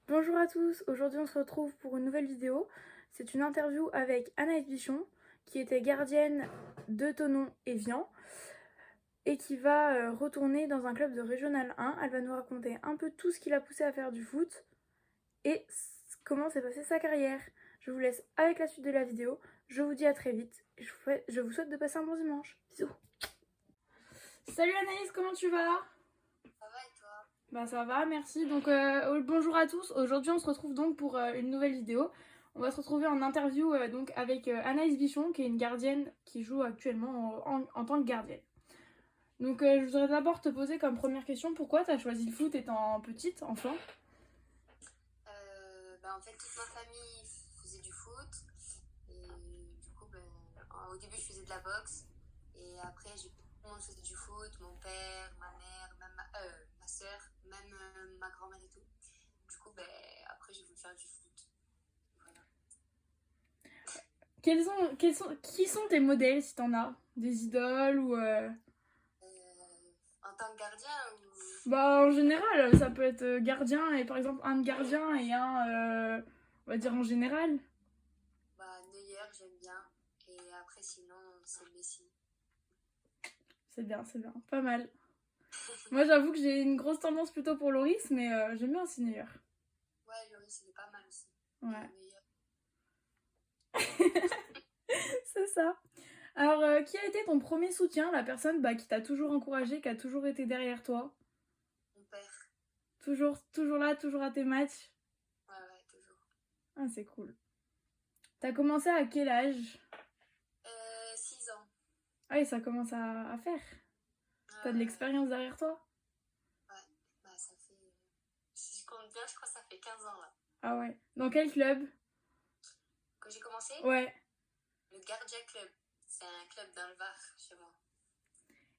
Bonjour à tous, aujourd'hui on se retrouve pour une nouvelle vidéo. C'est une interview avec Anaïs Bichon, qui était gardienne de Thonon-Évian et qui va retourner dans un club de Régional 1. Elle va nous raconter un peu tout ce qui l'a poussée à faire du foot et comment s'est passée sa carrière. Je vous laisse avec la suite de la vidéo. Je vous dis à très vite et je vous souhaite de passer un bon dimanche. Bisous. Salut Anaïs, comment tu vas? Ça va et toi? Bah ça va, merci. Donc bonjour à tous. Aujourd'hui on se retrouve donc pour une nouvelle vidéo. On va se retrouver en interview donc avec Anaïs Bichon, qui est une gardienne qui joue actuellement en tant que gardienne. Donc je voudrais d'abord te poser comme première question, pourquoi tu as choisi le foot étant petite, enfant? En fait, toute ma famille faisait du foot. Et du coup, au début, je faisais de la boxe. Et après, tout le monde faisait du foot. Mon père, ma mère, même ma soeur, même ma grand-mère et tout. Du coup, après, j'ai voulu faire du foot. Voilà. Qui sont tes modèles si t'en as? Des idoles ou... En tant que gardien, Bah en général, ça peut être gardien et par exemple un gardien et on va dire en général. Neuer, j'aime bien. Et après, sinon, c'est Messi. C'est bien, pas mal. Moi, j'avoue que j'ai une grosse tendance plutôt pour Loris, mais j'aime bien aussi Neuer. Ouais, Lloris, il est pas mal aussi. Ouais, Neuer, c'est ça. Alors, qui a été ton premier soutien, la personne qui t'a toujours encouragé, qui a toujours été derrière toi? mon père. Toujours là, toujours à tes matchs? Ouais, toujours. Ah, c'est cool. T'as commencé à quel âge? 6 ans. Ah oui, ça commence à faire. T'as de Ouais. l'expérience derrière toi? Ouais, ça fait. Si je compte bien, je crois que ça fait 15 ans là. Ah ouais. Dans quel club? Quand j'ai commencé, Ouais. le Gardien Club. C'est un club dans le Var, chez moi.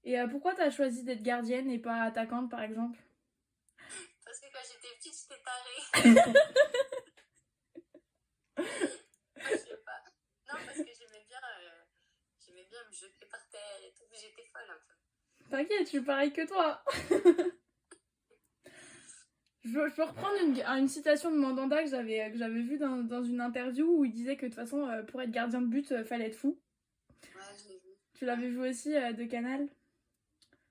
Et pourquoi t'as choisi d'être gardienne et pas attaquante, par exemple? Parce que quand j'étais petite, j'étais tarée. Je sais pas. Non, parce que j'aimais bien me jeter par terre et tout. J'étais folle un peu. T'inquiète, je suis pareil que toi. Je peux reprendre une citation de Mandanda que j'avais vue dans une interview où il disait que de toute façon, pour être gardien de but, fallait être fou. Ouais, je l'ai vu. Tu Ouais, l'avais vu aussi de Canal?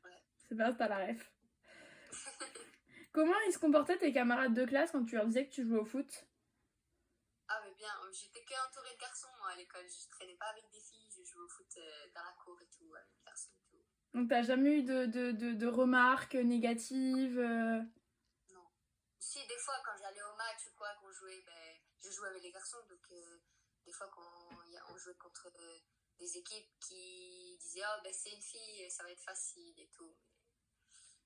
ouais. C'est bien, t'as la ref. Comment ils se comportaient tes camarades de classe quand tu leur disais que tu jouais au foot? Ah, mais bien, j'étais que entourée de garçons, moi, à l'école. Je traînais pas avec des filles. Je jouais au foot dans la cour et tout, avec les garçons et tout. Donc t'as jamais eu de remarques négatives Non. Si, des fois, quand j'allais au match ou quoi, qu'on jouait, je jouais avec les garçons. Donc, des fois, on jouait contre des équipes qui disaient, oh, c'est une fille, ça va être facile et tout.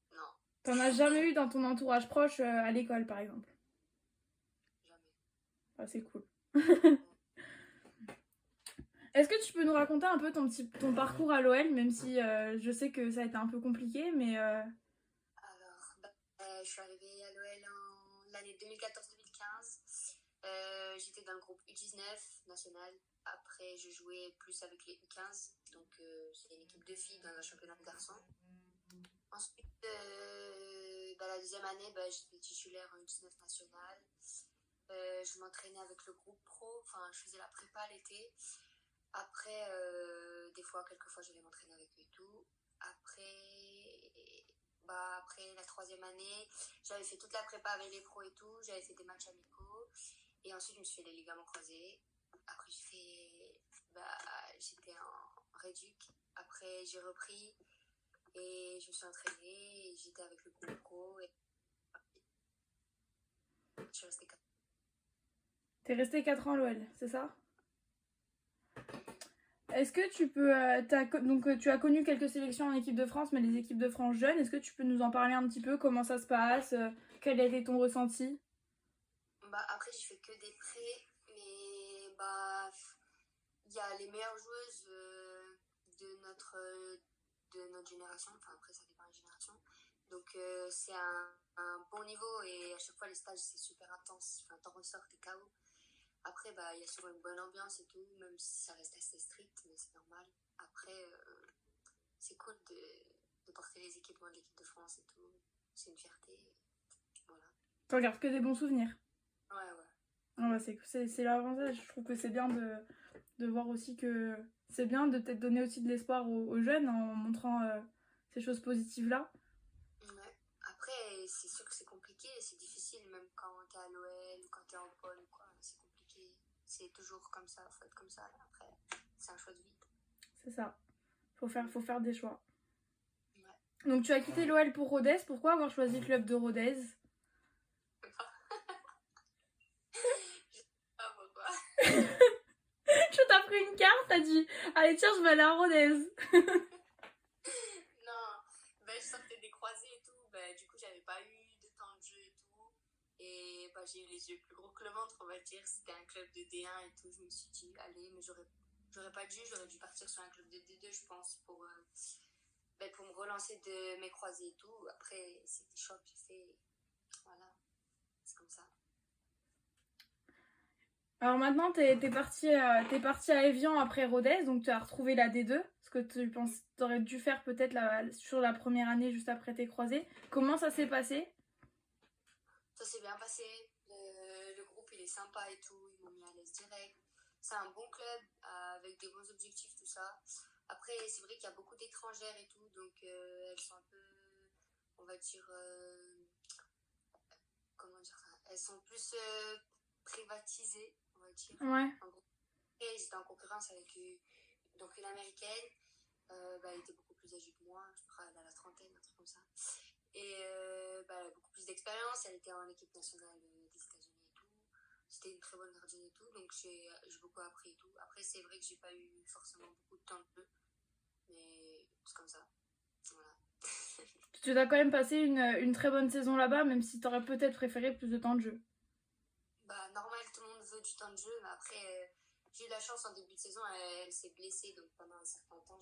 Mais non, T'en as jamais eu dans ton entourage proche à l'école, par exemple? jamais. Ah, c'est cool. Est-ce que tu peux nous raconter un peu ton parcours à l'OL, même si je sais que ça a été un peu compliqué, mais Alors, je suis arrivée à l'OL en l'année 2014-2015. J'étais dans le groupe U19 national. Après, je jouais plus avec les U15. Donc, c'est une équipe de filles dans un championnat de garçons. Ensuite, la deuxième année, j'étais titulaire en U19 national. Je m'entraînais avec le groupe pro. Enfin, je faisais la prépa l'été. Après, quelques fois, j'allais m'entraîner avec eux et tout. Après la troisième année, j'avais fait toute la prépa avec les pros et tout. J'avais fait des matchs amicaux. Et ensuite, je me suis fait les ligaments croisés. Après, j'étais en réduc. Après, j'ai repris et je me suis entraînée. Et j'étais avec le groupe pro. Et je suis restée 4 ans. t'es resté 4 ans à l'OL, c'est ça? Est-ce que tu peux. Tu as connu quelques sélections en équipe de France, mais les équipes de France jeunes, est-ce que tu peux nous en parler un petit peu? Comment ça se passe? Quel a été ton ressenti? Après, j'ai fait que des prêts. Mais il y a les meilleures joueuses de notre génération. Enfin, après, ça dépend des générations. Donc, c'est un bon niveau et à chaque fois, les stages, c'est super intense. Enfin, t'en ressors, t'es KO. Après, il y a souvent une bonne ambiance et tout, même si ça reste assez strict, mais c'est normal. Après, c'est cool de porter les équipements de l'équipe de France et tout. C'est une fierté. Voilà. Tu regardes que des bons souvenirs. Ouais, ouais. Ah ouais, c'est l'avantage. Je trouve que c'est bien de voir aussi que c'est bien de peut-être donner aussi de l'espoir aux jeunes en montrant ces choses positives-là. Ouais. Après, c'est sûr que c'est compliqué, c'est difficile, même quand t'es à l'OL ou quand t'es en pôle ou quoi, c'est compliqué. C'est toujours comme ça, faut être comme ça. Après, c'est un choix de vie. C'est ça. Faut faire des choix. Ouais. Donc tu as quitté l'OL pour Rodez. Pourquoi avoir choisi le club de Rodez? Je sais pas pourquoi. Tu t'as pris une carte, t'as dit allez tiens je vais aller à Rodez. Non, ben, je sortais des croisés et tout, ben, du coup j'avais pas eu de temps de jeu et tout. Et ben, j'ai eu les yeux plus gros que le ventre, on va dire. C'était un club de D1 et tout. Je me suis dit, allez, mais j'aurais pas dû, j'aurais dû partir sur un club de D2, je pense, ben, pour me relancer de mes croisés et tout. Après, c'est des choix que j'ai fait. Voilà, c'est comme ça. Alors maintenant t'es parti à Evian après Rodez, donc tu as retrouvé la D2, ce que tu penses t'aurais dû faire peut-être sur la première année juste après tes croisés. Comment ça s'est passé? Ça s'est bien passé. Le groupe, il est sympa et tout. Ils m'ont mis à l'aise direct. C'est un bon club avec des bons objectifs, tout ça. Après, c'est vrai qu'il y a beaucoup d'étrangères et tout. Donc, elles sont un peu, on va dire, comment dire ça, elles sont plus privatisées, on va dire. Ouais. En gros, et j'étais en concurrence avec donc une américaine. Bah, elle était beaucoup plus âgée que moi. Je crois qu'elle a la trentaine, un truc comme ça. Et bah, elle a beaucoup plus d'expérience. Elle était en équipe nationale des États-Unis et tout. C'était une très bonne gardienne et tout. Donc j'ai beaucoup appris et tout. Après, c'est vrai que j'ai pas eu forcément beaucoup de temps de jeu. Mais c'est comme ça. Voilà. Tu as quand même passé une très bonne saison là-bas, même si t'aurais peut-être préféré plus de temps de jeu. Bah, normal, tout le monde veut du temps de jeu. Mais après, j'ai eu la chance en début de saison. Elle s'est blessée. Donc pendant un certain temps,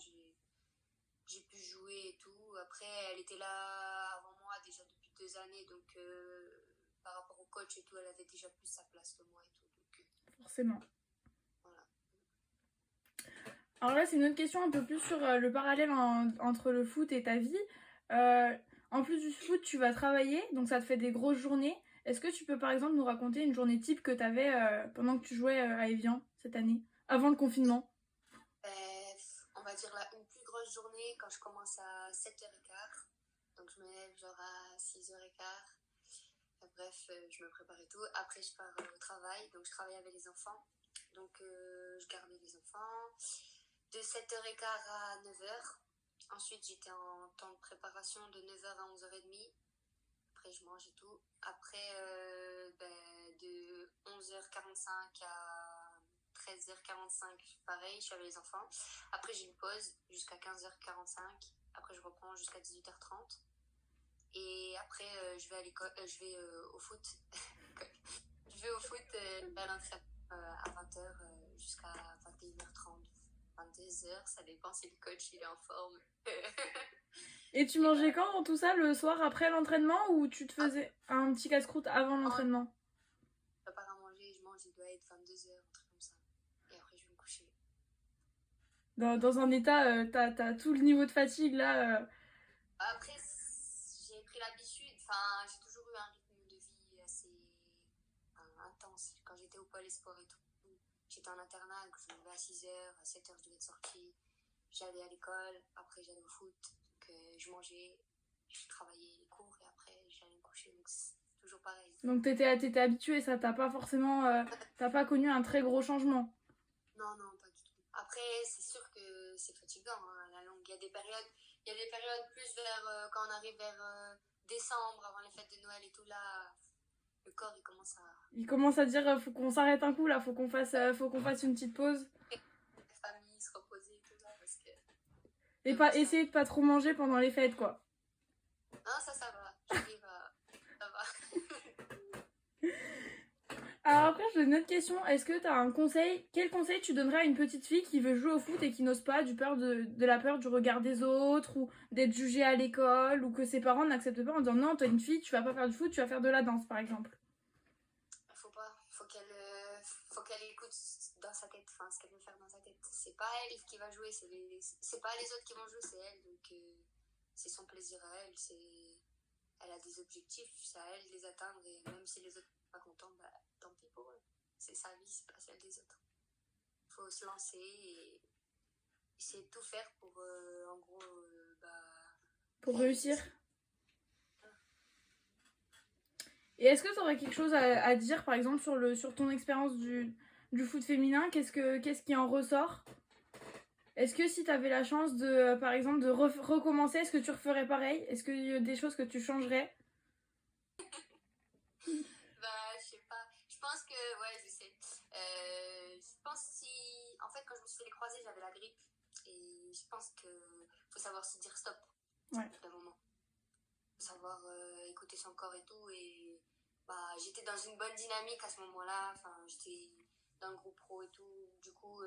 j'ai pu jouer et tout. Après, elle était là avant moi déjà depuis 2 années, donc par rapport au coach et tout, elle avait déjà plus sa place que moi et tout. Donc, Forcément. voilà. Alors là, c'est une autre question un peu plus sur le parallèle entre le foot et ta vie. En plus du foot, tu vas travailler, donc ça te fait des grosses journées. Est-ce que tu peux par exemple nous raconter une journée type que tu avais pendant que tu jouais à Evian cette année, avant le confinement? On va dire une plus grosse journée quand je commence à 7h15. Donc je me lève genre à 6h15. Bref, je me prépare et tout. Après, je pars au travail. Donc je travaille avec les enfants. Donc je gardais les enfants. De 7h15 à 9h. Ensuite, j'étais en temps de préparation de 9h à 11h30. Après, je mange et tout. Après, de 11h45 à 13h45, pareil, je suis avec les enfants. Après, j'ai une pause jusqu'à 15h45. Après, je reprends jusqu'à 18h30. Et après, je vais à l'école, je vais au foot. Je vais au foot à l'entraînement à 20h jusqu'à 21h30. 22h, ça dépend si le coach il est en forme. Et tu Et mangeais voilà. quand dans tout ça, le soir après l'entraînement, ou tu te faisais un petit casse-croûte avant Je l'entraînement? prépare à manger, je mange, il doit être 22h, un truc comme ça. Et après, je vais me coucher. Dans un état, t'as tout le niveau de fatigue là. Après, j'ai pris l'habitude, enfin, j'ai toujours eu un rythme de vie assez intense. Quand j'étais au pôle sport et tout, j'étais en internat, donc je me levais à 6h, à 7h, je devais être sortie. J'allais à l'école, après j'allais au foot, donc je mangeais, je travaillais les cours et après j'allais me coucher, donc c'est toujours pareil. Donc t'étais habituée, ça t'a pas forcément, t'as pas connu un très gros changement. Non, non, pas du tout. Après, c'est sûr que c'est fatigant, hein, la longue. Il y a des périodes plus vers quand on arrive vers décembre, avant les fêtes de Noël et tout là, le corps il commence à Il commence à dire faut qu'on s'arrête un coup là, faut qu'on fasse une petite pause. la famille se reposer et tout là parce que Et mais bon pas ça. essayer de pas trop manger pendant les fêtes quoi. Non, ça va. J'arrive à ça va. Alors après j'ai une autre question, est-ce que t'as un conseil, quel conseil tu donnerais à une petite fille qui veut jouer au foot et qui n'ose pas du peur de la peur du regard des autres ou d'être jugée à l'école ou que ses parents n'acceptent pas en disant non t'es une fille, tu vas pas faire du foot, tu vas faire de la danse par exemple. Faut pas, faut qu'elle écoute dans sa tête, enfin ce qu'elle veut faire dans sa tête. C'est pas elle qui va jouer, c'est pas les autres qui vont jouer, c'est elle. Donc c'est son plaisir à elle, elle a des objectifs, c'est à elle de les atteindre et même si les autres pas contents, bah, tant pis pour eux. C'est sa vie, c'est pas celle des autres. Il faut se lancer et essayer de tout faire pour, en gros, Pour réussir. Et est-ce que tu aurais quelque chose à dire, par exemple, sur ton expérience du foot féminin? Qu'est-ce qui en ressort? Est-ce que si tu avais la chance de, par exemple, de recommencer, est-ce que tu referais pareil? Est-ce qu'il y a des choses que tu changerais? Je sais pas. Je pense que, ouais, je sais. Je pense si, en fait, quand je me suis fait les croisés, j'avais la grippe. Et je pense que faut savoir se dire stop. Ouais. D'un moment. Faut savoir écouter son corps et tout. Et bah, j'étais dans une bonne dynamique à ce moment-là. Enfin, j'étais dans le groupe pro et tout. Du coup,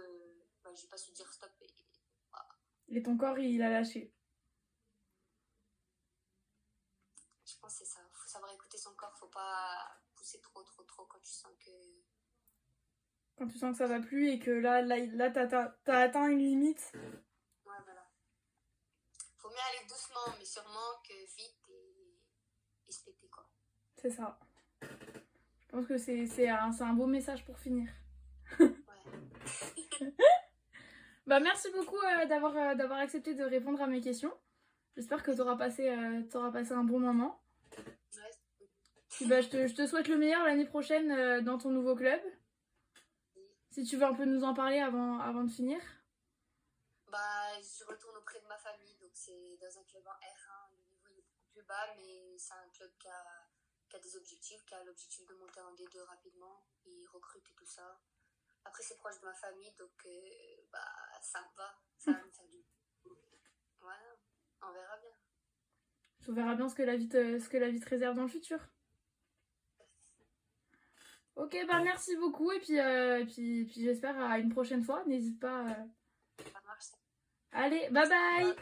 j'ai pas su dire stop. Et ton corps, il a lâché. Je pense que c'est ça. Faut savoir écouter son corps. Faut pas pousser trop quand tu sens que... Quand tu sens que ça va plus et que là t'as atteint une limite. Ouais, voilà. Faut mieux aller doucement, mais sûrement que vite et se péter, quoi. C'est ça. Je pense que c'est un beau message pour finir. Ouais. Bah, merci beaucoup d'avoir accepté de répondre à mes questions. J'espère que t'auras passé un bon moment. Ouais. Puis bah, je te souhaite le meilleur l'année prochaine dans ton nouveau club. Si tu veux un peu nous en parler avant de finir. Bah, je retourne auprès de ma famille, donc c'est dans un club en R1, le niveau est beaucoup plus bas, mais c'est un club qui a des objectifs, qui a l'objectif de monter en D2 rapidement, il recrute et tout ça. Après, c'est proche de ma famille, donc ça me va, ça va me faire du... Voilà, on verra bien. On verra bien ce que la vie te réserve dans le futur. Ok, bah merci beaucoup et puis j'espère à une prochaine fois. N'hésite pas. Ça marche. Allez, bye bye.